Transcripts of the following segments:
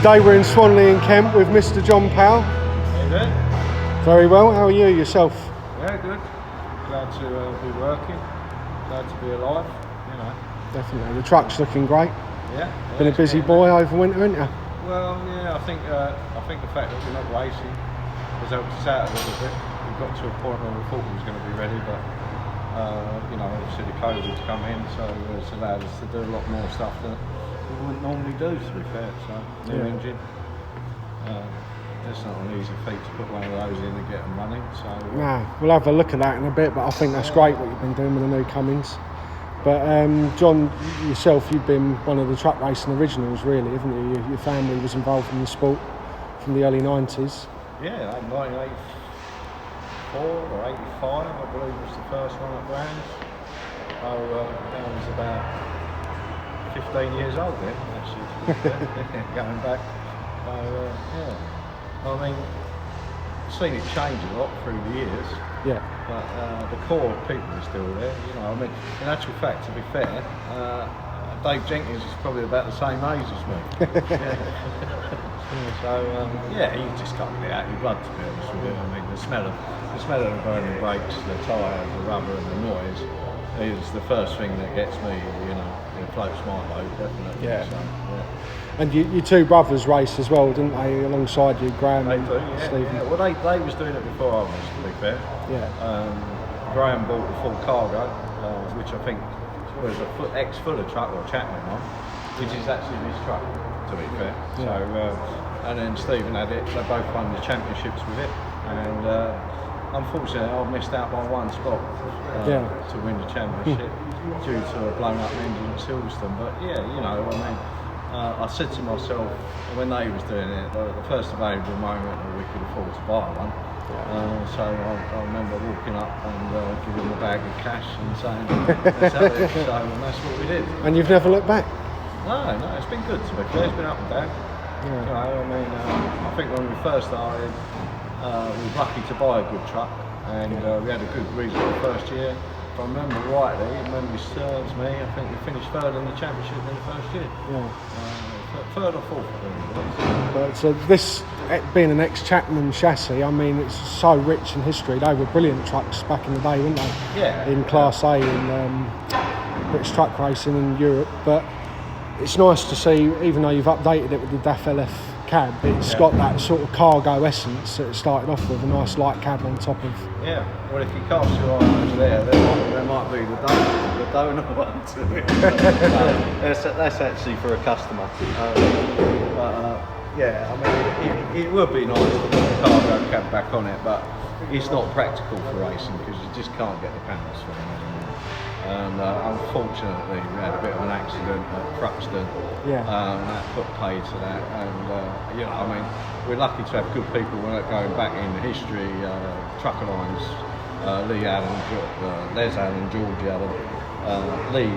Today we're in Swanley in Kent with Mr. John Powell. How you doing? Very well, how are you yourself? Yeah, good. Glad to be working, glad to be alive, you know. Definitely, the truck's looking great. Yeah. Been a busy boy over winter, haven't you? Well, yeah, I think the fact that we're not racing has helped us out a little bit. We got to a point where we thought we was going to be ready, but you know, obviously the COVID's come in, so it's allowed us to do a lot more stuff that we wouldn't normally do, to be fair. So, new engine. It's not an easy feat to put one of those in and get them running. So no, we'll have a look at that in a bit, but I think that's great what you've been doing with the new Cummins. But John, yourself, you've been one of the truck racing originals, really, haven't you? Your family was involved in the sport from the early 90s. Yeah, 1984 or 85, I believe, was the first one at Brands. I was about 15 years old then, actually, going back. So, yeah. I mean, I've seen it change a lot through the years. Yeah. But the core of people are still there. You know, I mean, in actual fact, to be fair, Dave Jenkins is probably about the same age as me. So yeah, you just can't get out your blood, to be honest with you. I mean, the smell of the burning brakes, the tyre, the rubber, and the noise is the first thing that gets me. You know, it floats my boat, definitely. Yeah. So, yeah. And your two brothers raced as well, didn't they, alongside you, Graham and Stephen? Yeah. Well, they was doing it before I was, to be fair. Yeah. Graham bought the full cargo, which I think was a ex-Fuller truck or Chapman one, which is actually this truck, to be fair. Yeah. So, and then Stephen had it. They both won the championships with it, and unfortunately, I missed out by one spot to win the championship due to a blown-up engine at Silverstone. But yeah, you know, I mean. I said to myself when they was doing it, the first available moment that we could afford to buy one. So I remember walking up and giving them a bag of cash and saying, let's have it. So and that's what we did. And you've never looked back? No, it's been good to be fair. It's been up and down. Yeah. You know, I mean, I think when we first started, we were lucky to buy a good truck, and we had a good reason the first year. If I remember rightly, if memory serves me, I think we finished third in the championship in the first year. Yeah. Third or fourth, I think it was. But this being an ex-Chapman chassis, I mean, it's so rich in history. They were brilliant trucks back in the day, weren't they? Yeah. In Class A in British truck racing in Europe. But it's nice to see, even though you've updated it with the DAF LF cab, it's got that sort of cargo essence that it started off with, a nice light cab on top of. Yeah, well, if you cast your eye over there might be the donor one to it. That's actually for a customer. Yeah, I mean, it would be nice to put the cargo cab back on it, but it's not practical for racing because you just can't get the panels for it anymore. And unfortunately, we had a bit of an accident at Thruxton. Yeah. And that put pay to that. And you know, I mean, we're lucky to have good people going back in history. Trucker lines, Les Allen, George Allen. Lee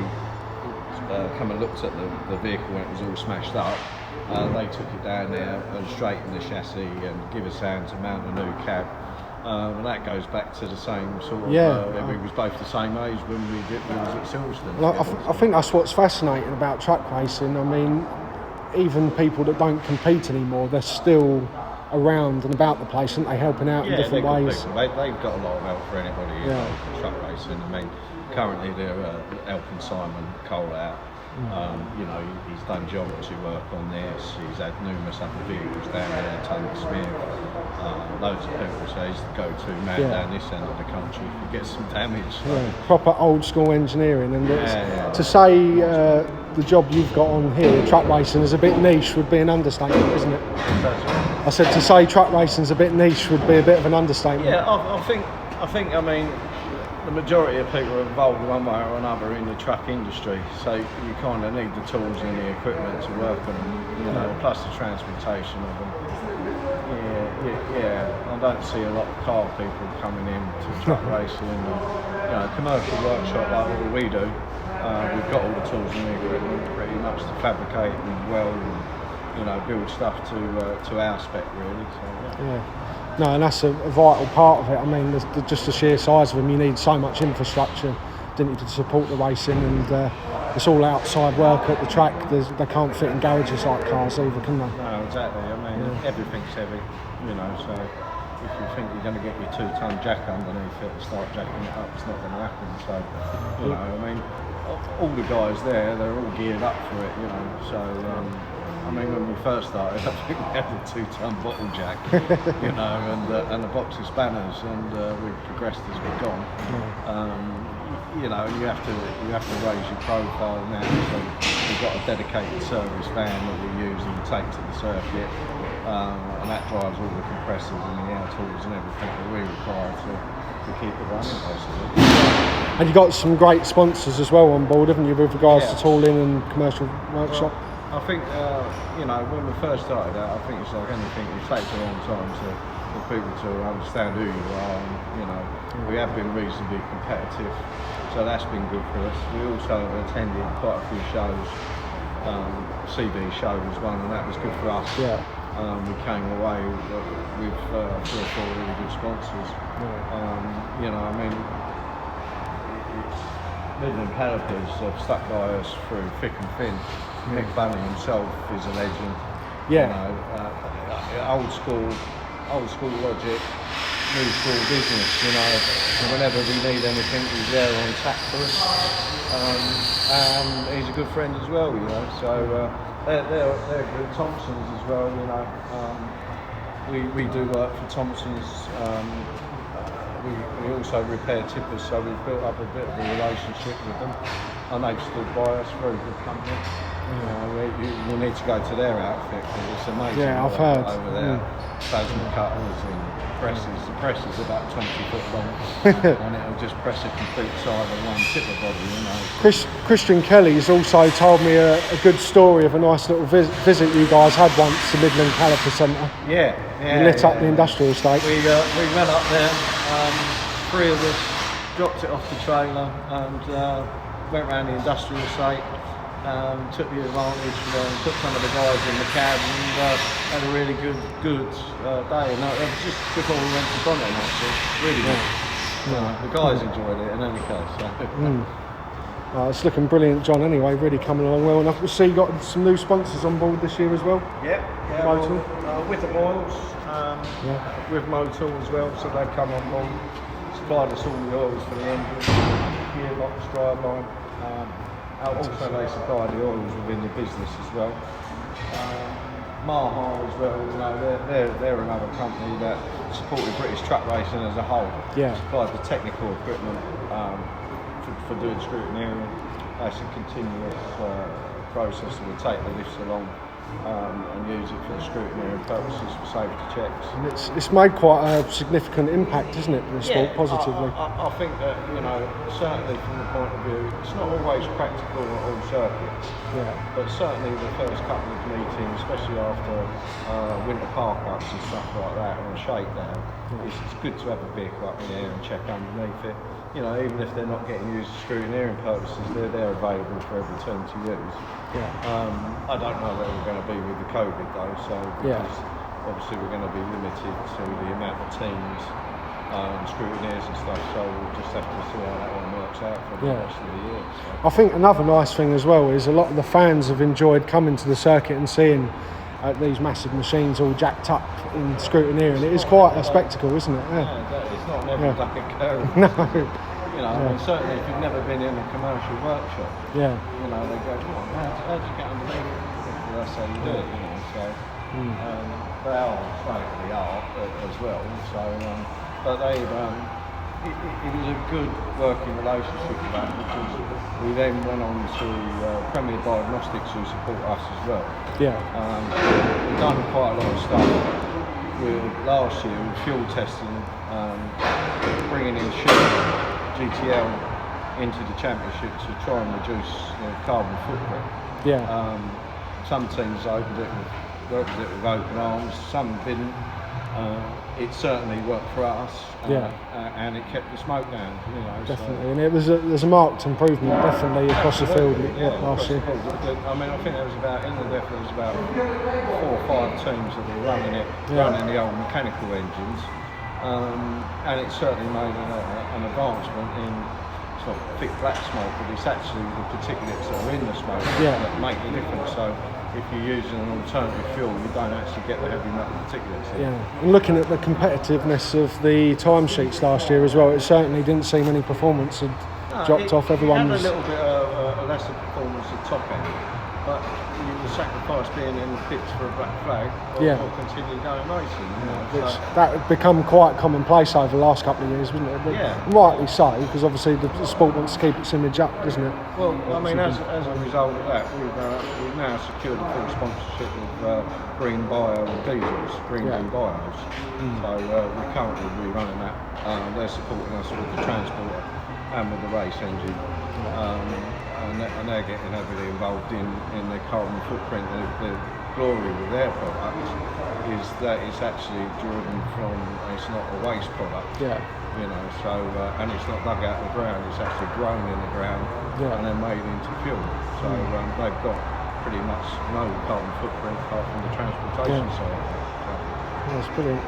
come and looked at the vehicle when it was all smashed up. They took it down there and straightened the chassis and give us hands to mount a new cab. And that goes back to the same sort of, we was both the same age when we was at Silverstone. Well, I think that's what's fascinating about truck racing. I mean, even people that don't compete anymore, they're still around and about the place, aren't they, helping out in different ways? They've got a lot of help for anybody involved in truck racing. I mean, currently they're helping Simon Cole out. You know, he's done geometry work on this. He's had numerous other vehicles down there, Tony Smith. Loads of people say he's the go-to man down this end of the country if he gets some damage. So. Yeah, proper old school engineering. And to say the job you've got on here, truck racing, is a bit niche would be an understatement, isn't it? I said to say truck racing is a bit niche would be a bit of an understatement. Yeah, I think. I mean, the majority of people are involved one way or another in the truck industry, so you kind of need the tools and the equipment to work on them, you know, plus the transportation of them. Yeah, I don't see a lot of car people coming in to truck racing. You know, commercial workshop like what we do, we've got all the tools and the equipment pretty much to fabricate and weld and, you know, build stuff to our spec really. So, yeah. No, and that's a vital part of it. I mean, just the sheer size of them, you need so much infrastructure, didn't you, to support the racing, and it's all outside work at the track. They can't fit in garages like cars either, can they? No, exactly. I mean, everything's heavy, you know, so if you think you're going to get your 2-ton jack underneath it and start jacking it up, it's not going to happen. So, you know, I mean, all the guys there, they're all geared up for it, you know, so, I mean, when we first started, I think we had a 2-ton bottle jack, you know, and a box of spanners, and we've progressed as we've gone. You know, you have to raise your profile now. So we've got a dedicated service van that we use and take to the circuit, and that drives all the compressors and the air tools and everything that we require to keep it running, basically. And you got some great sponsors as well on board, haven't you, with regards to tooling and commercial workshop? Well, I think you know, when we first started out, I think it's like anything. It takes a long time for people to understand who you are, and you know, we have been reasonably competitive. So that's been good for us. We also attended quite a few shows. CV show was one, and that was good for us. Yeah. We came away with 3 or 4 really good sponsors. You know, I mean, Midland Calipers have stuck by us through thick and thin. Mick Bunny himself is a legend. Yeah. You know, old school logic. New school business, you know, and whenever we need anything, he's there on tap for us. And he's a good friend as well, you know, so they're good. Thompson's as well, you know. We do work for Thompson's. We also repair tippers, so we've built up a bit of a relationship with them, and they've stood by us. Very good company. You need to go to their outfit because it's amazing. Yeah, I've heard. Over there, plasma cutters and presses. The press is about 20 foot long, and it'll just press a complete side of one tipper body, you know. Christian Kelly's also told me a good story of a nice little visit you guys had once to Midland Caliper Centre. Yeah. You lit up the industrial estate. We went up there, 3 of us, dropped it off the trailer, and went around the industrial estate. Took the advantage, took some of the guys in the cab, and had a really good day. And it was just before we went to Bonnet, actually. Really good. The guys enjoyed it in any case. So. It's looking brilliant, John, anyway, really coming along well. And I can see you got some new sponsors on board this year as well. Motul. With the oils, with Motul as well, so they've come on board, supplied us all the oils for the engine, gearbox, driveline. Also they supply the oils within the business as well. Maha as well, you know, they're another company that supported British truck racing as a whole. Supplied the technical equipment for doing scrutineering. That's a continuous process that will take the lifts along and use it for scrutineering purposes for safety checks. And it's made quite a significant impact, isn't it, for the sport, positively? I think that, you know, certainly from the point of view, it's not always practical at all circuits. But certainly the first couple of meetings, especially after winter park-ups and stuff like that, or a shakedown, it's good to have a vehicle up in the air and check underneath it. You know, even if they're not getting used for scrutineering purposes, they're available for every team to use. I don't know where we're going to be with the COVID though, so because obviously we're going to be limited to the amount of teams and scrutineers and stuff, so we'll just have to see how that one works out for the rest of the year. So. I think another nice thing as well is a lot of the fans have enjoyed coming to the circuit and seeing these massive machines all jacked up in scrutineering. It is quite a spectacle, isn't it? It's not never duck and curve. No. You know, I mean, certainly if you've never been in a commercial workshop, you know, they go, how'd you get underneath it? Well, that's how you do it, you know, so they are state of the art as well, so, but they, it was a good working relationship with that, because we then went on to Premier Diagnostics, who support us as well. We've done quite a lot of stuff. Last year with fuel testing, bringing in GTL into the championship to try and reduce carbon footprint. Some teams worked with it with open arms, some didn't. It certainly worked for us, and it kept the smoke down. You know, definitely, so. and there's a marked improvement definitely across the field last year. I mean, I think there was about 4 or 5 teams that were running the old mechanical engines, and it certainly made an advancement in not thick black smoke, but it's actually the particulates that are in the smoke Yeah. that make the difference. So if you're using an alternative fuel, you don't actually get the heavy metal particulates in. Yeah, and looking at the competitiveness of the timesheets last year as well, it certainly didn't seem any performance had dropped off. Everyone had was a little bit of lesser performance at top end, but you can sacrifice being in the pits for a black flag or continue going racing. You know, so. That had become quite commonplace over the last couple of years, wasn't it? But rightly so, because obviously the sport wants to keep its image up, doesn't it? Well, I mean, as a result of that, we've now secured a full sponsorship of Green Bio Diesels, Green D Bios. So we're currently running that. They're supporting us with the transport and with the race engine. And they're getting heavily involved in their carbon footprint. The glory with their product is that it's actually driven from, it's not a waste product. Yeah. You know, so and it's not dug out of the ground, it's actually grown in the ground and then made into fuel. So they've got pretty much no carbon footprint apart from the transportation side. That's brilliant.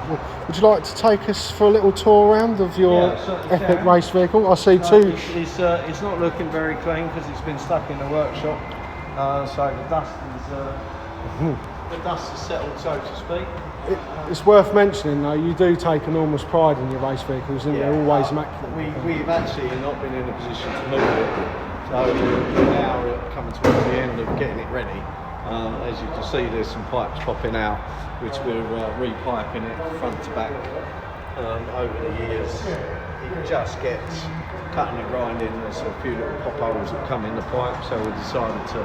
Would you like to take us for a little tour around of your epic race vehicle? I see two. It's not looking very clean because it's been stuck in the workshop. So the dust is settled, so to speak. It's worth mentioning though, you do take enormous pride in your race vehicles, and they're always immaculate. We've actually not been in a position to move it, so we're now coming towards the end of getting it ready. As you can see, there's some pipes popping out, which we're repiping it front to back. Over the years, it just gets cutting and grinding. There's a few little pop holes that come in the pipe, so we decided to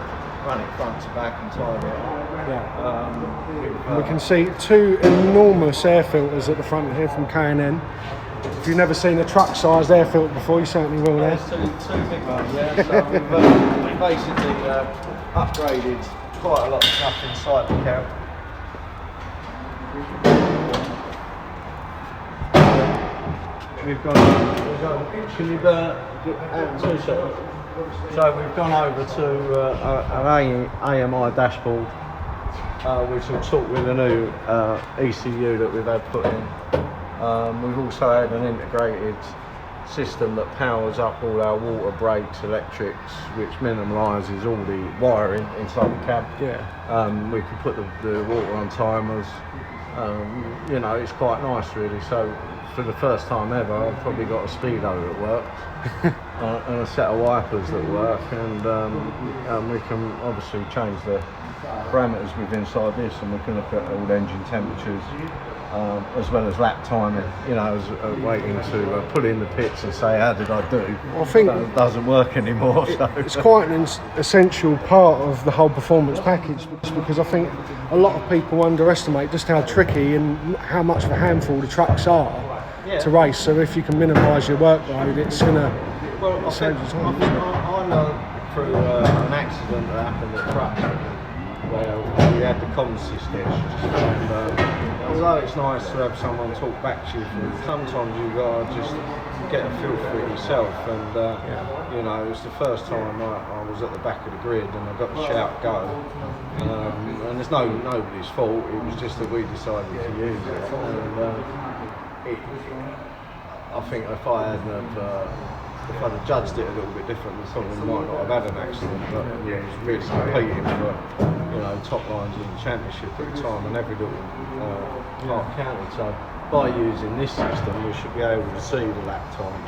run it front to back and tidy it up. We can see two enormous air filters at the front here from K&N. If you've never seen a truck-sized air filter before, you certainly will there. There's two big ones, So we've basically upgraded quite a lot of stuff inside the cab. We've gone. Can you 2 seconds? So we've gone over to an AMI dashboard, which will talk with the new ECU that we've had put in. We've also had an integrated system that powers up all our water brakes, electrics, which minimises all the wiring inside the cab. We can put the water on timers. You know, it's quite nice really. So for the first time ever, I've probably got a speedo that works and a set of wipers that work, and we can obviously change the parameters within inside this, and we can look at all engine temperatures. As well as lap timing, you know, as waiting to pull in the pits and say, how did I do? I think that doesn't work anymore. It's quite an essential part of the whole performance package, because I think a lot of people underestimate just how tricky and how much of a handful the trucks are to race. So if you can minimise your workload, it's going to save you time. I know through an accident that happened at trucks, where we had the consist stitched, and although it's nice to have someone talk back to you, sometimes you gotta just get a feel for it yourself. And you know, it was the first time I was at the back of the grid and I got the shout go, and there's nobody's fault. It was just that we decided to use it, and I think if I'd have judged it a little bit differently, someone might not have had an accident, but it was really competing for, you know, top lines in the championship at the time, and every little part counted. So by using this system, we should be able to see the lap time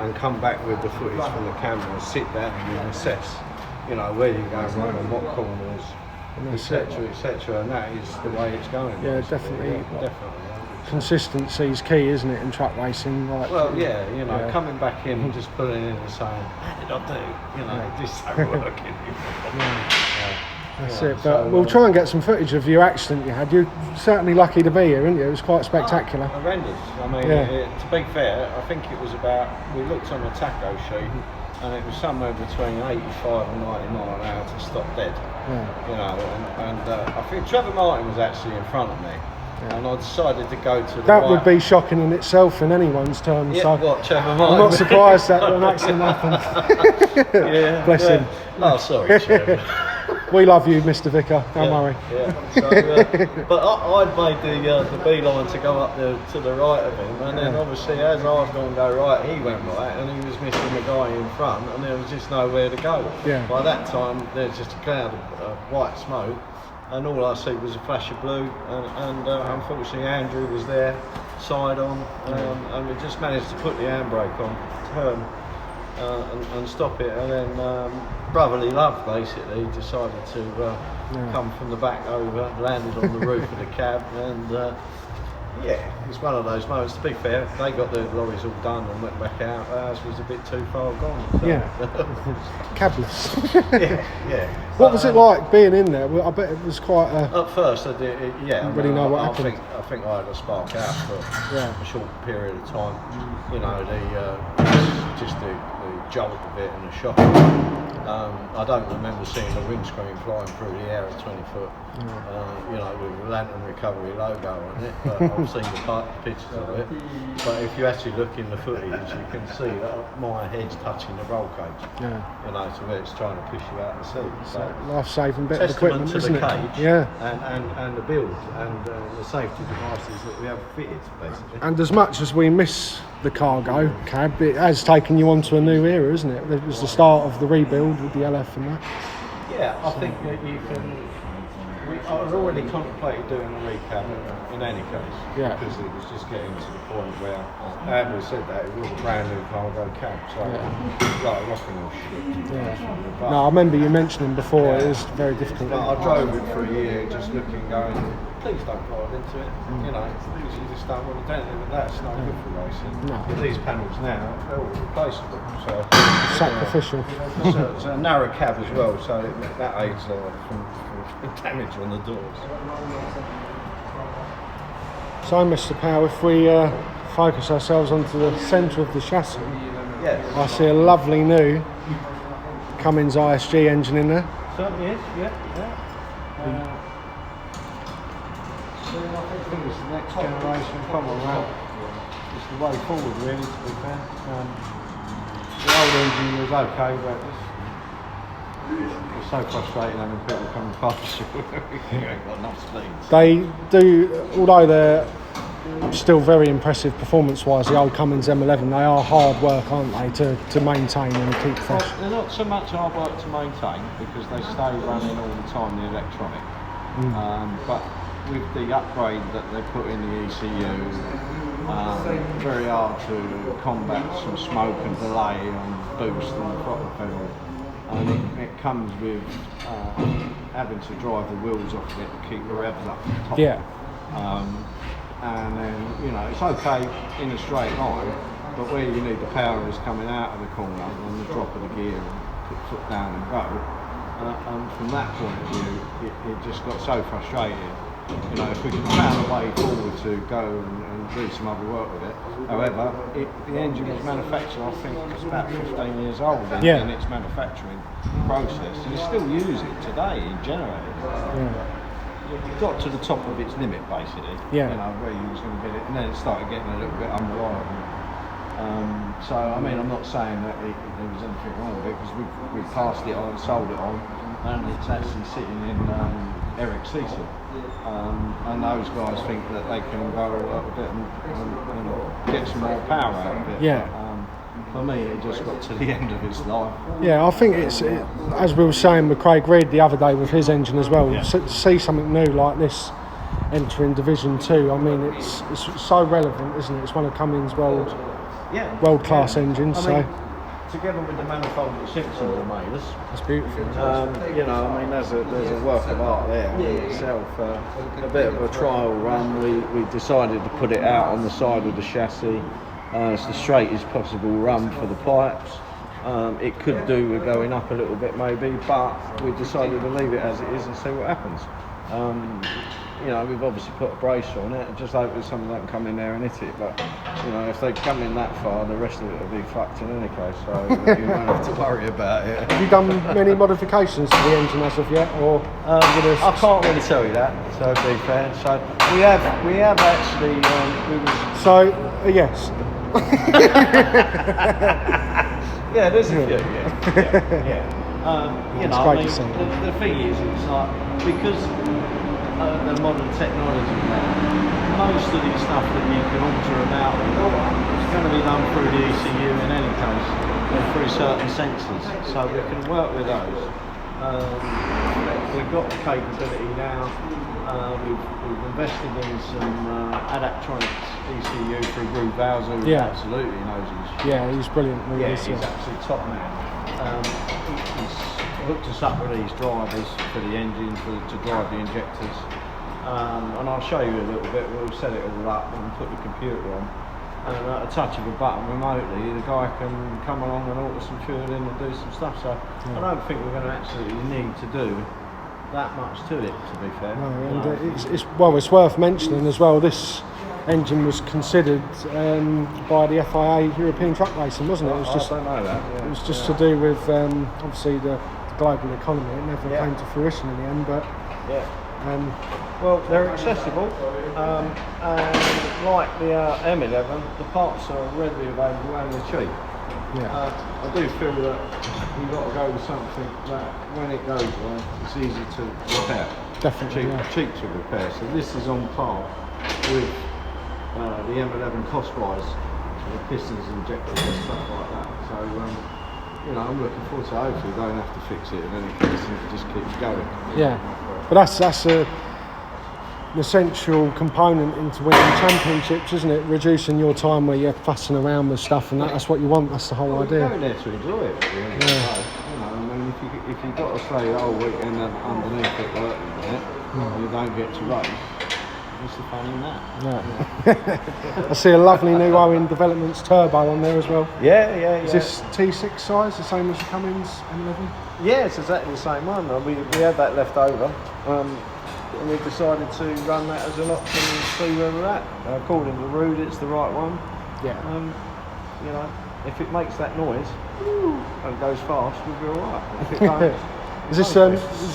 and come back with the footage from the camera and sit down and assess, you know, where you're going wrong and what corners, etc., etc. And that is the way it's going. Yeah, definitely. Consistency is key, isn't it, in truck racing? Like, well, yeah, you know, coming back in and just pulling in and saying, how did I do? You know, this ain't working. That's it. But we'll try and get some footage of your accident you had. You're certainly lucky to be here, aren't you? It was quite spectacular. Horrendous. I mean, to be fair, I think it was about, we looked on the tacho sheet, and it was somewhere between 85 and 90 mile an hour to stop dead. You know, and I think Trevor Martin was actually in front of me. And I decided to go to the That would be shocking in itself in anyone's terms. Yeah, so what, Trevor Martin? I'm not surprised that an accident happened. Bless him. Oh, sorry, Trevor. We love you, Mr. Vicar. Don't worry. Yeah. So, but I'd made the beeline to go up to the right of him, and then obviously as I was going to go right, he went right, and he was missing the guy in front, and there was just nowhere to go. Yeah. By that time, there's just a cloud of white smoke, and all I see was a flash of blue, and unfortunately Andrew was there, side on, and we just managed to put the handbrake on, turn, and stop it, and then brotherly love basically decided to come from the back over, landed on the roof of the cab, and it's one of those moments. To be fair, they got their lorries all done and went back out. Ours was a bit too far gone. So. Cabless. yeah. What was it like being in there? Well, I bet it was quite a... At first, I did. Didn't really know what happened. I think I had a spark out for a short period of time. You know, just the jolt of it and the shock. I don't remember seeing the windscreen flying through the air at 20 foot. You know, with the Lantern Recovery logo on it. But I've seen the pictures of it. But if you actually look in the footage, you can see that my head's touching the roll cage. You know, so where it's trying to push you out of the seat. So life-saving bit of equipment, to isn't the it? cage, and the build and the safety devices that we have fitted, basically. And as much as we miss the cargo cab, it has taken you onto a new era, isn't it? It was the start of the rebuild with the LF and that. Yeah, I think that you can. I was already contemplating doing a recap in any case, because it was just getting to the point where, Andrew said that it was a brand new cargo cab, so like rocking all shit. No, I remember you mentioning before it was very difficult. But I drove it for a year, just looking, going, please don't fall into it. You know, because you just don't want to do anything with that. It's not good for racing. No. With these panels now, they're all replaceable. So Sacrificial. It's a narrow cab as well, so that aids from damage on the doors. So, Mr. Powell, if we focus ourselves onto the centre of the chassis, I see a lovely new Cummins ISG engine in there. Certainly is, So I think it's the next generation Powell round. It's the way forward, really, to be fair. The old engine was okay, but it's so frustrating having people coming past you. You ain't got enough speed. They do, although they're still very impressive performance-wise, the old Cummins M11, they are hard work, aren't they, to maintain and keep fresh? Well, they're not so much hard work to maintain because they stay running all the time, the electronic. But with the upgrade that they put in the ECU, very hard to combat some smoke and delay on boost and the throttle pedal. And it comes with having to drive the wheels off of it to keep the revs up the top. And then, you know, it's okay in a straight line, but where you need the power is coming out of the corner on the drop of the gear and put foot down and go. And from that point of view, it just got so frustrating. You know, if we could found a way forward to go and do some other work with it. However, the engine was manufactured, I think it's about 15 years old in its manufacturing process. And you still use it today in generators. It got to the top of its limit, basically. You know, where you was going to get it, and then it started getting a little bit unreliable. So, I mean, I'm not saying that there was anything wrong with it, because we passed it on, sold it on, and it's actually sitting in Eric Cecil. And those guys think that they can go a little bit and get some more power out of it. But, for me, it just got to the end of its life. Yeah, I think as we were saying with Craig Reed the other day with his engine as well, to see something new like this entering Division 2, I mean, it's so relevant, isn't it? It's one of Cummins' world-class engines. I mean, together with the manifold that Simpson made us. That's beautiful. You know, I mean, there's a work of art there in itself. A bit of a trial run. We decided to put it out on the side of the chassis. It's the straightest possible run for the pipes. It could do with going up a little bit maybe, but we decided to leave it as it is and see what happens. You know, we've obviously put a bracer on it and just hope that someone don't come in there and hit it, but you know, if they come in that far, the rest of it will be fucked in any case, so you won't have to worry about it. Have you done many modifications to the engine as of yet, or? I can't really tell you that, so to be fair. So we have actually. Yes. Yeah, there's a few. Yeah. It's I great mean, to see. the thing is, it's like, because the modern technology now, most of the stuff that you can alter about is going to be done through the ECU in any case, and through certain sensors, so we can work with those. We've got the capability now. We've invested in some Adaptronics ECU through Rue Bowser, who absolutely knows his. Yeah, he's brilliant. Yeah, he's absolutely top man. He's hooked us up with these drivers for the engine, to drive the injectors. And I'll show you a little bit. We'll set it all up and put the computer on. And at a touch of a button remotely, the guy can come along and alter some fuel in and do some stuff. So I don't think we're going to actually need to do that much to it, to be fair. No, and it's worth mentioning as well. This engine was considered by the FIA European Truck Racing, wasn't it? It was just, I don't know that. Yeah. It was just to do with obviously the global economy. It never came to fruition in the end, but well, they're accessible, and like the M11, the parts are readily available and they're cheap. I do feel that you've got to go with something that, when it goes wrong, it's easy to repair. Definitely, cheap to repair. So this is on par with the M11 cost-wise, the pistons, injectors, and stuff like that. So I'm looking forward to it. Hopefully, don't have to fix it in any case, and it just keeps going. Yeah, but that's an essential component into winning championships, isn't it? Reducing your time where you're fussing around with stuff, and that's what you want. That's the whole idea. You're going there to enjoy it. I mean, if you've got to say, weekend underneath it working, you don't get to race. What's the fun in that? I see a lovely new Owen Developments turbo on there as well. Yeah. Is this T6 size, the same as the Cummins M11? Yeah, it's exactly the same one. We had that left over, and we decided to run that as an option and see where we're at. According to Rude, it's the right one. Yeah. If it makes that noise and goes fast, we'll be all right. If it don't, is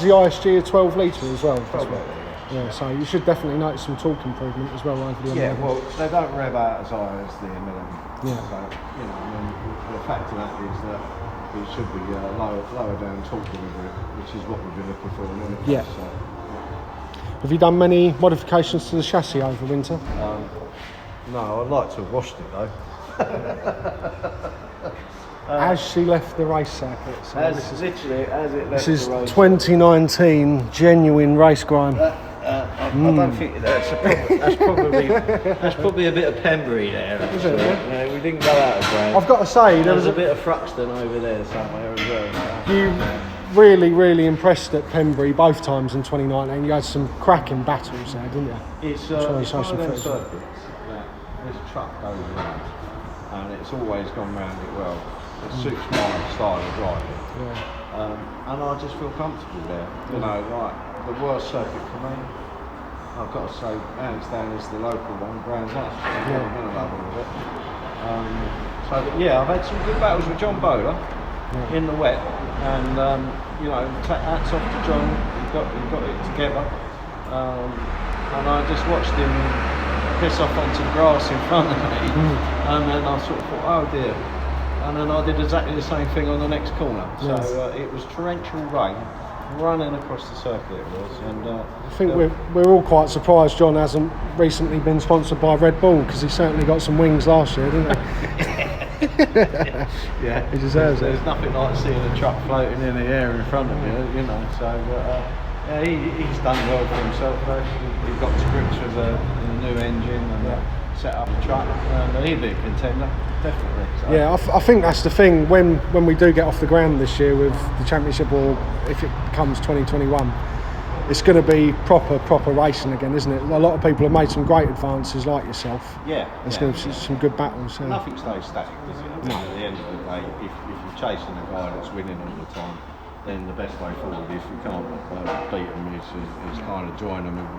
the ISG a 12 litre as well? 12 litre. Yeah, so you should definitely notice some torque improvement as well over the M11. Yeah, well, they don't rev out as high as the M11. Yeah. So, the fact of that is that it should be lower down torque delivery, which is what we've been looking for in any case. Yeah. So. Have you done many modifications to the chassis over winter? No, I'd like to have washed it though. As she left the race circuit. So as it left the race. This is 2019 genuine race grime. I don't think that's probably a bit of Pembury there. Is it? Yeah, we didn't go out of ground. I've got to say, there was a bit of Thruxton over there somewhere as well. You really impressed at Pembury both times in 2019. You had some cracking battles there, didn't you? It's one of them circuits that this truck goes around, and it's always gone round it well. It suits my style of driving. Yeah. And I just feel comfortable there. The worst circuit for me, I've got to say, hands down, is the local one, Brands Hatch. I've been in love with it. I've had some good battles with John Bowler in the wet, and hats off to John. He got it together, and I just watched him piss off on some grass in front of me, and then I sort of thought, oh dear. And then I did exactly the same thing on the next corner. Yes. So it was torrential rain running across the circuit. It was, and I think we're all quite surprised John hasn't recently been sponsored by Red Bull, because he certainly got some wings last year, didn't he? Yeah, he deserves it. There's nothing like seeing a truck floating in the air in front of you, So he's done well for himself. He got to grips with the new engine and set up the truck, and he'll be a contender. Definitely. So. Yeah, I think that's the thing. When we do get off the ground this year with the championship, or if it becomes 2021, it's going to be proper racing again, isn't it? A lot of people have made some great advances, like yourself. Yeah. There's going to be some good battles. Nothing stays static, does it? No. At the end of the day, if you're chasing a guy that's winning all the time, then the best way forward, if you can't beat them, is kind of join them. And,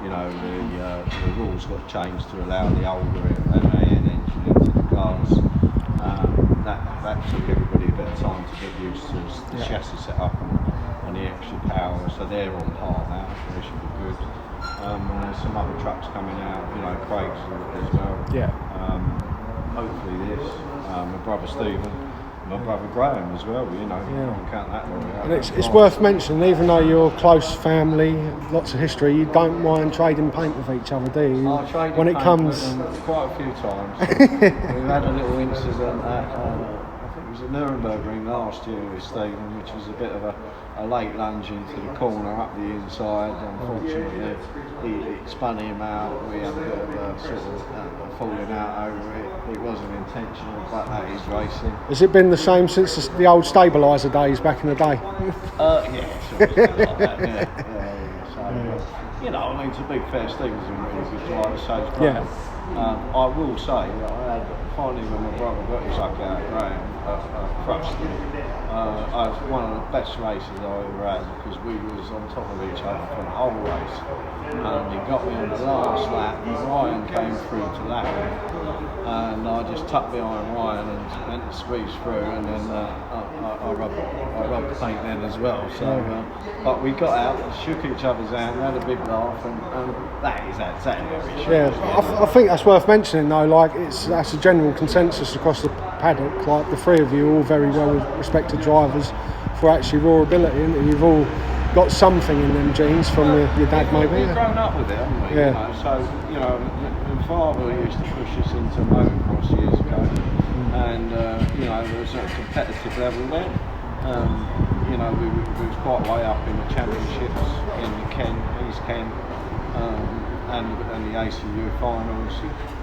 the rules got changed to allow the older MAN engine into the cars. That took everybody a bit of time to get used to the chassis set up and the extra power. So they're on par now, so they should be good. And there's some other trucks coming out, Craig's as well. Yeah. Hopefully this. My brother Stephen My brother Graham as well, you know, you can't count that one out. And it's worth mentioning, even though you're close family, lots of history, you don't mind trading paint with each other, do you? I traded When it paint comes, with them quite a few times. We've had a little incident at, I think it was the Nuremberg ring last year with Stephen, which was a bit of a late lunge into the corner up the inside. Unfortunately, it spun him out. We had a bit of a sort of falling out over it. It wasn't intentional, but that is racing. has it been the same since the old stabiliser days back in the day? Yeah, sort of like that, yeah. So, you know, I mean, to be fair, Stephen's been really good driver, so it's great. Yeah. I will say that I had, finally when my brother got his luck out of Graham, crushed him. I was one of the best races I ever had because we was on top of each other for the whole race. And he got me on the last lap, and Ryan came through to that one. And I just tucked behind Ryan and went to squeeze through, and then I rubbed the paint then as well. So, but we got out, shook each other's hand, had a big laugh, and that's how we should. Yeah, I think that's worth mentioning though. Like that's a general consensus across the paddock. Like the three of you are all very well respected drivers for actually raw ability, and you've all got something in them genes from your dad, maybe. We've grown up with it, haven't we? Yeah. You know, so you know, my father used to push us into motocross years ago, and you know, there was a competitive level there. You know, we was quite way up in the championships in the East Kent, and the ACU finals,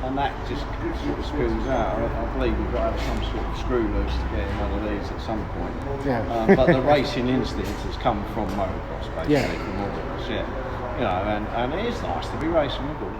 and that just sort of spills out. I believe we've got to have some sort of screw loose to get in one of these at some point. Yeah. But the racing instinct has come from motocross, basically, Yeah. from all of us, yeah. You know, and it is nice to be racing with all.